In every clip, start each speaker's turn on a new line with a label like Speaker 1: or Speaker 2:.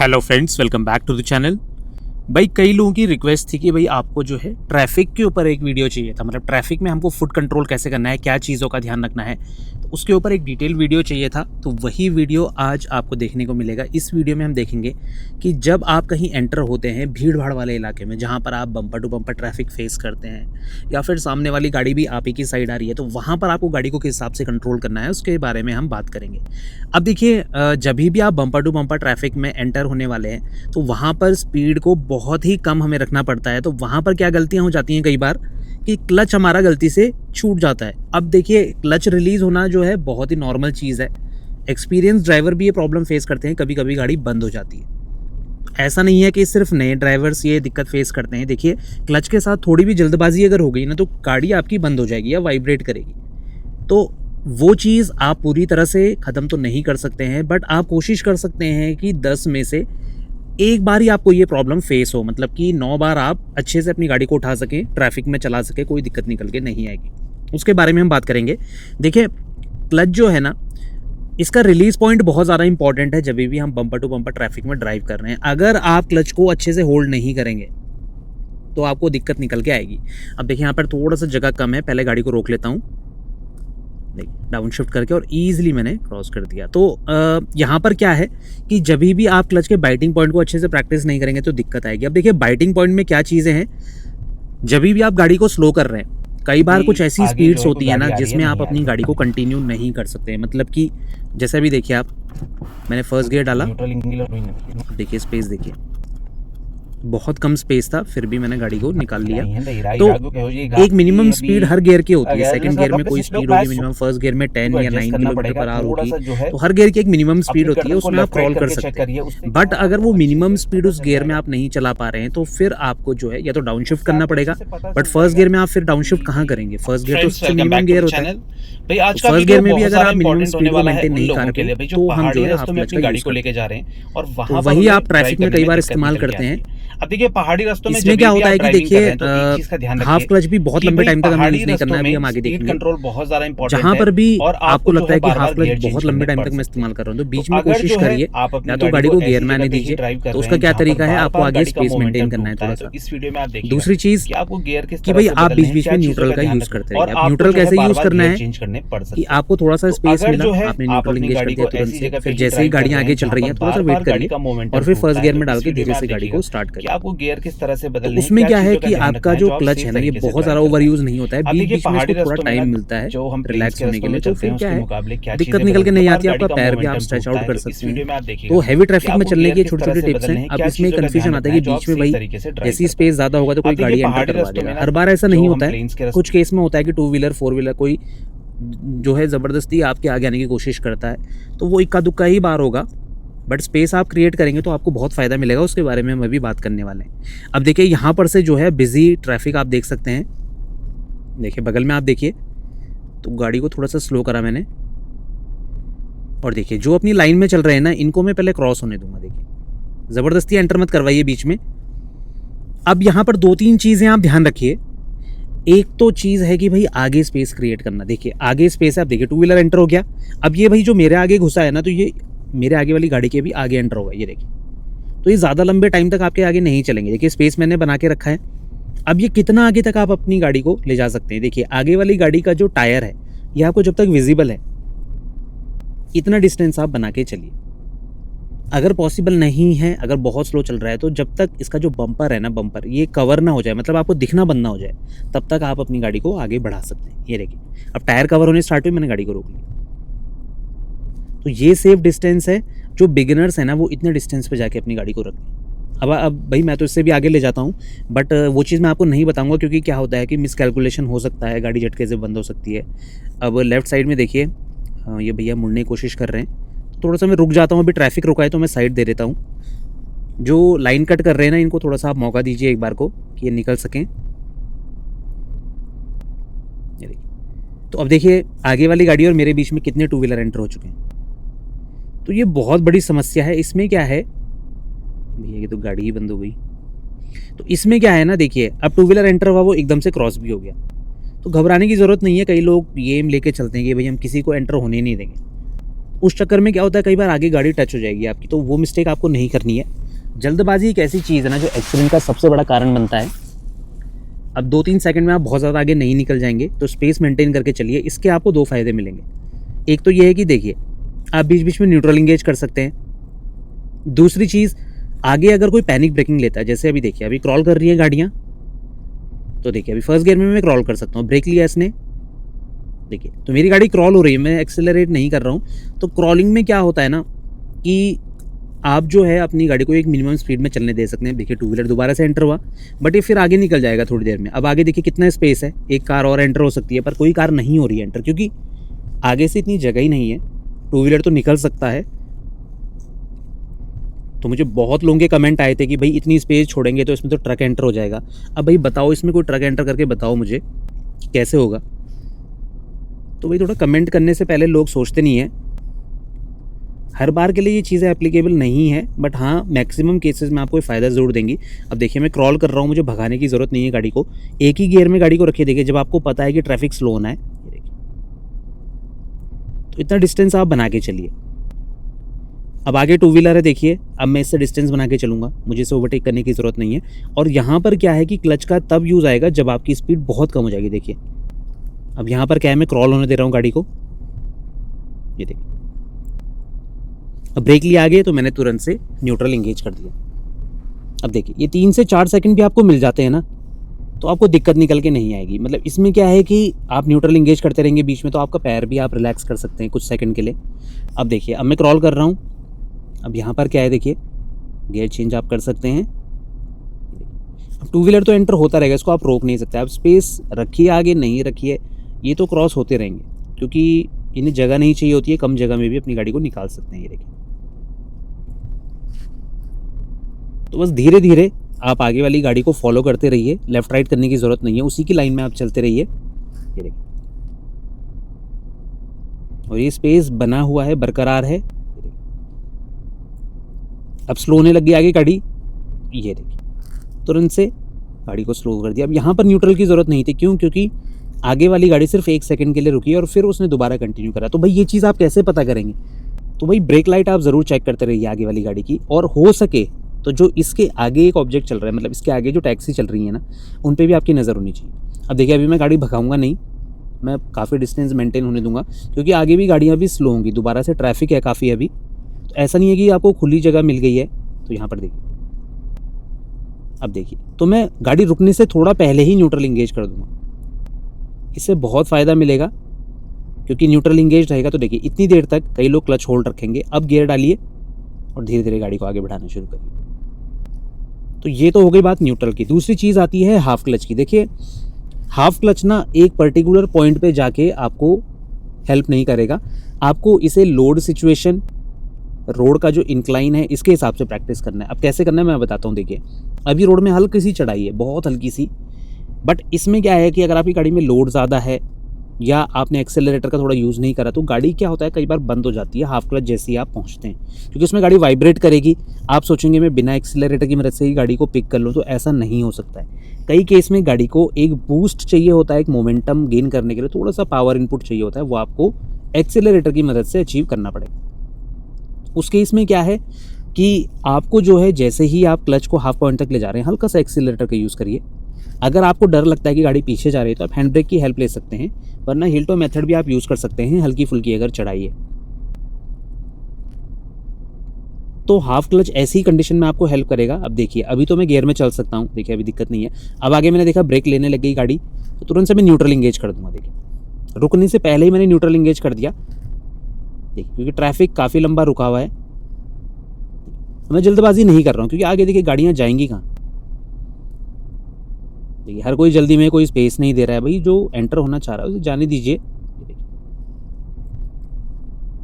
Speaker 1: Hello friends, welcome back to the channel. भाई कई लोगों की रिक्वेस्ट थी कि भाई आपको जो है ट्रैफिक के ऊपर एक वीडियो चाहिए था। मतलब ट्रैफिक में हमको फुट कंट्रोल कैसे करना है, क्या चीज़ों का ध्यान रखना है, तो उसके ऊपर एक डिटेल वीडियो चाहिए था। तो वही वीडियो आज आपको देखने को मिलेगा। इस वीडियो में हम देखेंगे कि जब आप कहीं एंटर होते हैं भीड़ भाड़ वाले इलाके में, जहाँ पर आप bumper to bumper traffic face करते हैं या फिर सामने वाली गाड़ी भी आप ही की साइड आ रही है, तो वहाँ पर आपको गाड़ी को किस हिसाब से कंट्रोल करना है उसके बारे में हम बात करेंगे। अब देखिए, जब भी आप बम्पर टू बम्पर ट्रैफिक में एंटर होने वाले हैं तो वहाँ पर स्पीड को बहुत ही कम हमें रखना पड़ता है। तो वहाँ पर क्या गलतियाँ हो जाती हैं कई बार कि क्लच हमारा गलती से छूट जाता है। अब देखिए, क्लच रिलीज़ होना जो है बहुत ही नॉर्मल चीज़ है। एक्सपीरियंस ड्राइवर भी ये प्रॉब्लम फेस करते हैं, कभी कभी गाड़ी बंद हो जाती है। ऐसा नहीं है कि सिर्फ नए ड्राइवर्स ये दिक्कत फेस करते हैं। देखिए, क्लच के साथ थोड़ी भी जल्दबाजी अगर हो गई ना तो गाड़ी आपकी बंद हो जाएगी या वाइब्रेट करेगी। तो वो चीज़ आप पूरी तरह से ख़त्म तो नहीं कर सकते हैं, बट आप कोशिश कर सकते हैं कि 10 में से एक बार ही आपको ये प्रॉब्लम फेस हो। मतलब कि 9 बार आप अच्छे से अपनी गाड़ी को उठा सकें, ट्रैफिक में चला सकें, कोई दिक्कत निकल के नहीं आएगी। उसके बारे में हम बात करेंगे। देखिए, क्लच जो है ना, इसका रिलीज पॉइंट बहुत ज़्यादा इंपॉर्टेंट है जब भी हम बम्पर टू बम्पर ट्रैफिक में ड्राइव कर रहे हैं। अगर आप क्लच को अच्छे से होल्ड नहीं करेंगे तो आपको दिक्कत निकल के आएगी। अब देखिए, यहाँ पर थोड़ा सा जगह कम है, पहले गाड़ी को रोक लेता हूँ, डाउन शिफ्ट करके, और ईजिली मैंने क्रॉस कर दिया। तो यहाँ पर क्या है कि जब भी आप क्लच के बाइटिंग पॉइंट को अच्छे से प्रैक्टिस नहीं करेंगे तो दिक्कत आएगी। अब देखिए, बाइटिंग पॉइंट में क्या चीज़ें हैं। जब भी आप गाड़ी को स्लो कर रहे हैं, कई बार कुछ ऐसी स्पीड्स होती है ना जिसमें आप अपनी गाड़ी को कंटिन्यू नहीं कर सकते। मतलब कि जैसे अभी देखिए, आप मैंने फर्स्ट गियर डाला, देखिए स्पेस देखिए, बहुत कम स्पेस था, फिर भी मैंने गाड़ी को निकाल लिया। तो एक मिनिमम स्पीड हर गियर की होती है। सेकंड गियर में कोई स्पीड होगी मिनिमम, फर्स्ट गियर में 10 या 9 किलोमीटर पर आवर होगी। तो हर गियर की एक मिनिमम स्पीड होती है, उसमें आप क्रॉल कर सकते हैं। बट अगर वो मिनिमम स्पीड उस गियर में आप नहीं चला पा रहे हैं तो फिर आपको जो है या तो डाउन शिफ्ट करना पड़ेगा। बट फर्स्ट गियर में आप फिर डाउन शिफ्ट कहाँ करेंगे? फर्स्ट गियर तो मिनिमम गियर होता है। फर्स्ट गियर में भी अगर आप मिनिमम स्पीड को मेंटेन नहीं कर रहे तो हम जो है आप क्लच का यूज करते हैं, और वही आप ट्रैफिक में कई बार इस्तेमाल करते हैं।
Speaker 2: अब देखिए, पहाड़ी रास्तों में
Speaker 1: इसमें क्या होता है कि देखिए, हाफ क्लच भी बहुत लंबे टाइम तक हमें यूज नहीं करना है। अभी हम आगे देखेंगे
Speaker 2: कंट्रोल बहुत ज्यादा इंपॉर्टेंट है।
Speaker 1: जहां पर भी
Speaker 2: और
Speaker 1: आपको लगता है कि हाफ क्लच बहुत लंबे टाइम तक मैं इस्तेमाल कर रहा हूं तो बीच में कोशिश करिए या तो गाड़ी को गियर में आने दीजिए। तो उसका क्या तरीका है, आपको आगे स्पेस मेंटेन करना है थोड़ा सा।
Speaker 2: इस वीडियो में आप देखिए
Speaker 1: दूसरी चीज
Speaker 2: आपको गियर
Speaker 1: कि भाई आप बीच बीच में न्यूट्रल का यूज करते रहिए। अब न्यूट्रल कैसे यूज करना है कि आपको थोड़ा सा स्पेस मिला, आपने न्यूट्रल एंगेज कर दिया तुरंत से, फिर जैसे ही गाड़ियां आगे चल रही है थोड़ा सा वेट करिए और फिर फर्स्ट गियर में डाल के धीरे से गाड़ी को स्टार्ट करिए।
Speaker 2: आपको गियर किस तरह से बदलना है।
Speaker 1: उसमें क्या है कि आपका जो क्लच है ना, ये बहुत सारा ओवर यूज नहीं होता है, बीच बीच में इसको थोड़ा टाइम मिलता है रिलैक्स होने के लिए। तो फिर क्या है, दिक्कत निकल के नहीं आती, आपका पैर भी आप स्ट्रेच आउट कर सकते हैं। तो हैवी ट्रैफिक में चलने की छोटी छोटी टिप्स हैं। अब इसमें कंफ्यूजन आता है कि बीच में भाई ऐसी स्पेस ज्यादा होगा तो कोई गाड़ी एंटर करवा देगा। हर बार ऐसा नहीं होता है, कुछ केस में होता है कि 2 व्हीलर 4 व्हीलर कोई जो है जबरदस्ती आपके आगे आने की कोशिश करता है, तो वो इक्का दुक्का ही बार होगा। बट स्पेस आप क्रिएट करेंगे तो आपको बहुत फ़ायदा मिलेगा। उसके बारे में हम अभी बात करने वाले हैं। अब देखिए, यहाँ पर से जो है बिजी ट्रैफिक आप देख सकते हैं। देखिए बगल में आप देखिए, तो गाड़ी को थोड़ा सा स्लो करा मैंने, और देखिए जो अपनी लाइन में चल रहे हैं ना, इनको मैं पहले क्रॉस होने दूंगा। देखिए, ज़बरदस्ती एंटर मत करवाइए बीच में। अब यहाँ पर 2-3 चीज़ें आप ध्यान रखिए। एक तो चीज़ है कि भाई आगे स्पेस क्रिएट करना। देखिए आगे स्पेस है, आप देखिए 2 व्हीलर एंटर हो गया। अब ये भाई जो मेरे आगे घुसा है ना, तो ये मेरे आगे वाली गाड़ी के भी आगे एंटर होगा, ये देखिए। तो ये ज़्यादा लंबे टाइम तक आपके आगे नहीं चलेंगे। देखिए स्पेस मैंने बना के रखा है। अब ये कितना आगे तक आप अपनी गाड़ी को ले जा सकते हैं। देखिए आगे वाली गाड़ी का जो टायर है ये आपको जब तक विजिबल है इतना डिस्टेंस आप बना के चलिए। अगर पॉसिबल नहीं है, अगर बहुत स्लो चल रहा है, तो जब तक इसका जो बम्पर है ना, बम्पर ये कवर ना हो जाए, मतलब आपको दिखना बंद ना हो जाए, तब तक आप अपनी गाड़ी को आगे बढ़ा सकते हैं। ये देखिए, अब टायर कवर होने स्टार्ट हुई, मैंने गाड़ी को रोक लिया। तो ये सेफ डिस्टेंस है। जो बिगिनर्स है ना, वो इतने डिस्टेंस पे जाके अपनी गाड़ी को रखें। अब भाई मैं तो इससे भी आगे ले जाता हूँ, बट वो चीज़ मैं आपको नहीं बताऊँगा, क्योंकि क्या होता है कि मिसकैलकुलेशन हो सकता है, गाड़ी झटके से बंद हो सकती है। अब लेफ्ट साइड में देखिए, ये भैया मुड़ने की कोशिश कर रहे हैं, तो थोड़ा सा मैं रुक जाता हूँ। अभी ट्रैफिक रुका है तो मैं साइड दे देता हूँ। जो लाइन कट कर रहे हैं ना, इनको थोड़ा सा आप मौका दीजिए एक बार को कि ये निकल सकें। तो अब देखिए, आगे वाली गाड़ी और मेरे बीच में कितने 2 व्हीलर एंटर हो चुके हैं। तो ये बहुत बड़ी समस्या है। इसमें क्या है भैया, ये तो गाड़ी ही बंद हो गई। तो इसमें क्या है ना, देखिए अब 2 व्हीलर एंटर हुआ, वो एकदम से क्रॉस भी हो गया। तो घबराने की ज़रूरत नहीं है। कई लोग ये एम लेके चलते हैं कि भाई हम किसी को एंटर होने नहीं देंगे। उस चक्कर में क्या होता है, कई बार आगे गाड़ी टच हो जाएगी आपकी, तो वो मिस्टेक आपको नहीं करनी है। जल्दबाजी एक ऐसी चीज़ है ना जो एक्सीडेंट का सबसे बड़ा कारण बनता है। अब 2-3 सेकंड में आप बहुत ज़्यादा आगे नहीं निकल जाएंगे, तो स्पेस मेंटेन करके चलिए। इसके आपको 2 फ़ायदे मिलेंगे। एक तो ये है कि देखिए आप बीच बीच में न्यूट्रल इंगेज कर सकते हैं। दूसरी चीज़, आगे अगर कोई पैनिक ब्रेकिंग लेता है, जैसे अभी देखिए अभी क्रॉल कर रही हैं गाड़ियाँ, तो देखिए अभी फर्स्ट गियर में मैं क्रॉल कर सकता हूँ, ब्रेक लिया इसने, देखिए तो मेरी गाड़ी क्रॉल हो रही है, मैं एक्सेलरेट नहीं कर रहा हूँ। तो क्रॉलिंग में क्या होता है ना कि आप जो है अपनी गाड़ी को एक मिनिमम स्पीड में चलने दे सकते हैं। देखिए टू व्हीलर दोबारा से एंटर हुआ, बट ये फिर आगे निकल जाएगा थोड़ी देर में। अब आगे देखिए कितना स्पेस है, एक कार और एंटर हो सकती है, पर कोई कार नहीं हो रही है एंटर, क्योंकि आगे से इतनी जगह ही नहीं है। टू व्हीलर तो निकल सकता है। तो मुझे बहुत लोगों के कमेंट आए थे कि भाई इतनी स्पेस छोड़ेंगे तो इसमें तो ट्रक एंटर हो जाएगा। अब भाई बताओ, इसमें कोई ट्रक एंटर करके बताओ मुझे कि कैसे होगा। तो भाई थोड़ा कमेंट करने से पहले लोग सोचते नहीं हैं। हर बार के लिए ये चीज़ें एप्लीकेबल नहीं है, बट हाँ मैक्सिमम केसेस में आपको फ़ायदा ज़रूर देंगी। अब देखिए मैं क्रॉल कर रहा हूँ, मुझे भगाने की ज़रूरत नहीं है गाड़ी को, एक ही गियर में गाड़ी को रखिए। देखिए जब आपको पता है कि ट्रैफिक स्लो होना है, तो इतना डिस्टेंस आप बना के चलिए। अब आगे टू व्हीलर है, देखिए अब मैं इससे डिस्टेंस बना के चलूँगा, मुझे इसे ओवरटेक करने की ज़रूरत नहीं है। और यहाँ पर क्या है कि क्लच का तब यूज़ आएगा जब आपकी स्पीड बहुत कम हो जाएगी। देखिए अब यहाँ पर क्या है, मैं क्रॉल होने दे रहा हूँ गाड़ी को, ये देखिए अब ब्रेक लिया आगे, तो मैंने तुरंत से न्यूट्रल इंगेज कर दिया। अब देखिए ये 3 से 4 सेकंड भी आपको मिल जाते हैं ना, तो आपको दिक्कत निकल के नहीं आएगी। मतलब इसमें क्या है कि आप न्यूट्रल इंगेज करते रहेंगे बीच में, तो आपका पैर भी आप रिलैक्स कर सकते हैं कुछ सेकंड के लिए। अब देखिए अब मैं क्रॉल कर रहा हूँ, अब यहाँ पर क्या है देखिए गियर चेंज आप कर सकते हैं। अब टू व्हीलर तो एंटर होता रहेगा, इसको आप रोक नहीं सकते। आप स्पेस रखिए आगे, नहीं रखिए, ये तो क्रॉस होते रहेंगे, क्योंकि इन्हें जगह नहीं चाहिए होती है। कम जगह में भी अपनी गाड़ी को निकाल सकते हैं। ये देखिए तो बस धीरे धीरे आप आगे वाली गाड़ी को फॉलो करते रहिए, लेफ्ट राइट करने की ज़रूरत नहीं है, उसी की लाइन में आप चलते रहिए। ये देखिए और ये स्पेस बना हुआ है, बरकरार है। अब स्लो होने लगी आगे गाड़ी, ये देखिए तुरंत से गाड़ी को स्लो कर दिया। अब यहाँ पर न्यूट्रल की ज़रूरत नहीं थी, क्यों? क्योंकि आगे वाली गाड़ी सिर्फ 1 सेकंड के लिए रुकी और फिर उसने दोबारा कंटिन्यू करा। तो भाई ये चीज़ आप कैसे पता करेंगे? तो भाई ब्रेक लाइट आप ज़रूर चेक करते रहिए आगे वाली गाड़ी की, और हो सके तो जो इसके आगे एक ऑब्जेक्ट चल रहा है, मतलब इसके आगे जो टैक्सी चल रही है ना, उन पे भी आपकी नज़र होनी चाहिए। अब देखिए अभी मैं गाड़ी भगाऊंगा नहीं, मैं काफ़ी डिस्टेंस मेंटेन होने दूंगा, क्योंकि आगे भी गाड़ियाँ भी स्लो होंगी, दोबारा से ट्रैफिक है काफ़ी अभी। तो ऐसा नहीं है कि आपको खुली जगह मिल गई है। तो यहाँ पर देखिए, अब देखिए तो मैं गाड़ी रुकने से थोड़ा पहले ही न्यूट्रल इंगेज कर दूंगा, इससे बहुत फ़ायदा मिलेगा, क्योंकि न्यूट्रल इंगेज रहेगा। तो देखिए इतनी देर तक कई लोग क्लच होल्ड रखेंगे। अब गियर डालिए और धीरे धीरे गाड़ी को आगे बढ़ाना शुरू करिए। तो ये तो हो गई बात न्यूट्रल की। दूसरी चीज़ आती है हाफ क्लच की। देखिए हाफ क्लच ना एक पर्टिकुलर पॉइंट पे जाके आपको हेल्प नहीं करेगा, आपको इसे लोड सिचुएशन, रोड का जो इंक्लाइन है, इसके हिसाब से प्रैक्टिस करना है। अब कैसे करना है मैं बताता हूँ। देखिए अभी रोड में हल्की सी चढ़ाई है, बहुत हल्की सी, बट इसमें क्या है कि अगर आपकी गाड़ी में लोड ज़्यादा है या आपने एक्सेलरेटर का थोड़ा यूज़ नहीं करा, तो गाड़ी क्या होता है कई बार बंद हो जाती है हाफ क्लच जैसे ही आप पहुंचते हैं, क्योंकि उसमें गाड़ी वाइब्रेट करेगी। आप सोचेंगे मैं बिना एक्सेलरेटर की मदद से ही गाड़ी को पिक कर लूँ, तो ऐसा नहीं हो सकता है। कई केस में गाड़ी को एक बूस्ट चाहिए होता है, एक मोमेंटम गेन करने के लिए थोड़ा सा पावर इनपुट चाहिए होता है, वो आपको एक्सेलरेटर की मदद से अचीव करना पड़ेगा। उस केस में क्या है कि आपको जो है जैसे ही आप क्लच को हाफ पॉइंट तक ले जा रहे हैं, हल्का सा एक्सेलरेटर का यूज़ करिए। अगर आपको डर लगता है कि गाड़ी पीछे जा रही है, तो आप हैंड ब्रेक की हेल्प ले सकते हैं, वरना हिल टो मेथड भी आप यूज़ कर सकते हैं हल्की फुल्की अगर चढ़ाई है। तो हाफ क्लच ऐसी कंडीशन में आपको हेल्प करेगा। अब देखिए अभी तो मैं गियर में चल सकता हूँ, देखिए अभी दिक्कत नहीं है। अब आगे मैंने देखा ब्रेक लेने लग गई गाड़ी, तो तुरंत से मैं न्यूट्रल इंगेज कर दूंगा। देखिए रुकने से पहले ही मैंने न्यूट्रल इंगेज कर दिया, देखिए क्योंकि ट्रैफिक काफ़ी लंबा रुका हुआ है। मैं जल्दबाजी नहीं कर रहा हूँ, क्योंकि आगे देखिए गाड़ियाँ जाएंगी कहाँ। देखिए हर कोई जल्दी में, कोई स्पेस नहीं दे रहा है। भाई जो एंटर होना चाह रहा है उसे जाने दीजिए।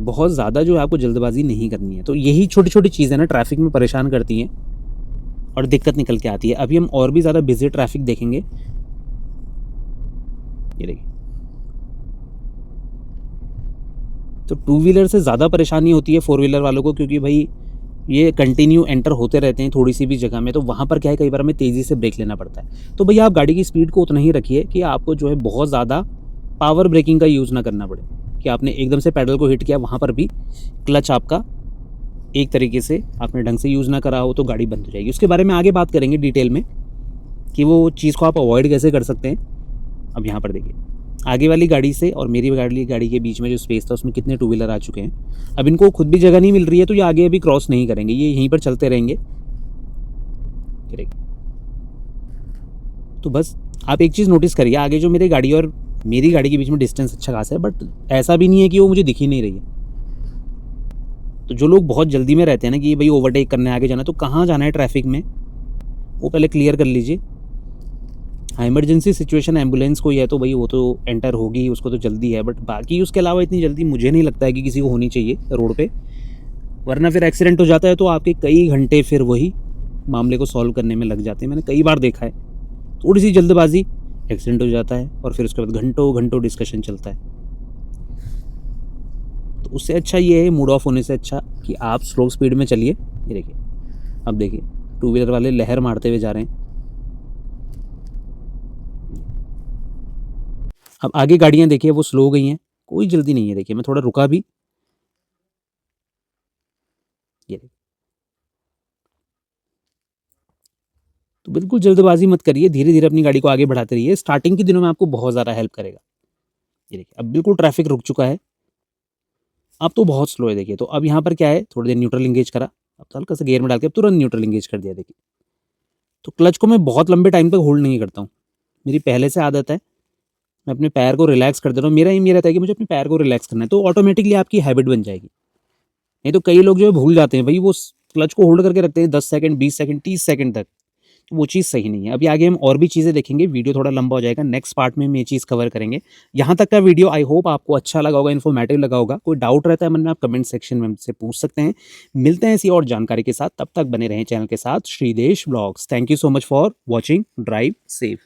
Speaker 1: बहुत ज़्यादा जो है आपको जल्दबाजी नहीं करनी है। तो यही छोटी छोटी चीज़ें ना ट्रैफिक में परेशान करती हैं और दिक्कत निकल के आती है। अभी हम और भी ज़्यादा बिजी ट्रैफिक देखेंगे। ये देखिए तो टू व्हीलर से ज़्यादा परेशानी होती है फोर व्हीलर वालों को, क्योंकि भाई ये कंटिन्यू एंटर होते रहते हैं थोड़ी सी भी जगह में, तो वहाँ पर क्या है कई बार हमें तेज़ी से ब्रेक लेना पड़ता है। तो भैया आप गाड़ी की स्पीड को उतना ही रखिए कि आपको जो है बहुत ज़्यादा पावर ब्रेकिंग का यूज़ ना करना पड़े। कि आपने एकदम से पैडल को हिट किया, वहाँ पर भी क्लच आपका एक तरीके से आपने ढंग से यूज़ ना करा हो तो गाड़ी बंद हो जाएगी। उसके बारे में आगे बात करेंगे डिटेल में कि वो चीज़ को आप अवॉइड कैसे कर सकते हैं। अब यहाँ पर देखिए, आगे वाली गाड़ी से और मेरी गाड़ी के बीच में जो स्पेस था उसमें कितने टू व्हीलर आ चुके हैं। अब इनको खुद भी जगह नहीं मिल रही है तो ये आगे अभी क्रॉस नहीं करेंगे, ये यहीं पर चलते रहेंगे। तो बस आप एक चीज़ नोटिस करिए, आगे जो मेरी गाड़ी और मेरी गाड़ी के बीच में डिस्टेंस अच्छा खासा है, बट ऐसा भी नहीं है कि वो मुझे दिख ही नहीं रही है। तो जो लोग बहुत जल्दी में रहते हैं ना कि भाई ओवरटेक करने आगे जाना है, तो कहाँ जाना है ट्रैफिक में वो पहले क्लियर कर लीजिए। हाँ, इमरजेंसी सिचुएशन एम्बुलेंस कोई है तो भाई वो तो एंटर होगी, उसको तो जल्दी है, बट बाकी उसके अलावा इतनी जल्दी मुझे नहीं लगता है कि किसी को होनी चाहिए रोड पे, वरना फिर एक्सीडेंट हो जाता है तो आपके कई घंटे फिर वही मामले को सॉल्व करने में लग जाते हैं। मैंने कई बार देखा है, थोड़ी सी जल्दबाजी एक्सीडेंट हो जाता है और फिर उसके बाद घंटों घंटों डिस्कशन चलता है। तो उससे अच्छा ये है, मूड ऑफ होने से अच्छा कि आप स्लो स्पीड में चलिए। ये देखिए, अब देखिए टू व्हीलर वाले लहर मारते हुए जा रहे हैं। अब आगे गाड़ियां देखिए वो स्लो हो गई हैं, कोई जल्दी नहीं है। देखिए मैं थोड़ा रुका भी, ये देखिए। तो बिल्कुल जल्दबाजी मत करिए, धीरे धीरे अपनी गाड़ी को आगे बढ़ाते रहिए, स्टार्टिंग के दिनों में आपको बहुत ज़्यादा हेल्प करेगा। ये देखिए अब बिल्कुल ट्रैफिक रुक चुका है, अब तो बहुत स्लो है। देखिए तो अब यहाँ पर क्या है, थोड़ी देर न्यूट्रल इंगेज करा, अब तो हल्का सा गियर में डाल के अब तुरंत न्यूट्रल इंगेज कर दिया। देखिए तो क्लच को मैं बहुत लंबे टाइम तक होल्ड नहीं करता हूँ, मेरी पहले से आदत है, मैं अपने पैर को रिलैक्स कर देता हूँ। मेरा एम ये रहता है कि मुझे अपने पैर को रिलैक्स करना है, तो ऑटोमेटिकली आपकी हैबिट बन जाएगी। नहीं तो कई लोग जो है भूल जाते हैं भाई, वो क्लच को होल्ड करके रखते हैं 10 सेकंड 20 सेकंड 30 सेकंड तक, तो वो चीज़ सही नहीं है। अभी आगे हम और भी चीज़ें देखेंगे, वीडियो थोड़ा लंबा हो जाएगा, नेक्स्ट पार्ट में हम ये चीज़ कवर करेंगे। यहाँ तक का वीडियो आई होप आपको अच्छा लगा होगा, इन्फॉर्मेटिव लगा होगा। कोई डाउट रहता है मन में, आप कमेंट सेक्शन में हमसे पूछ सकते हैं। मिलते हैं ऐसी और जानकारी के साथ, तब तक बने रहें चैनल के साथ, Shridesh blogs. Thank you so much for watching, drive safe.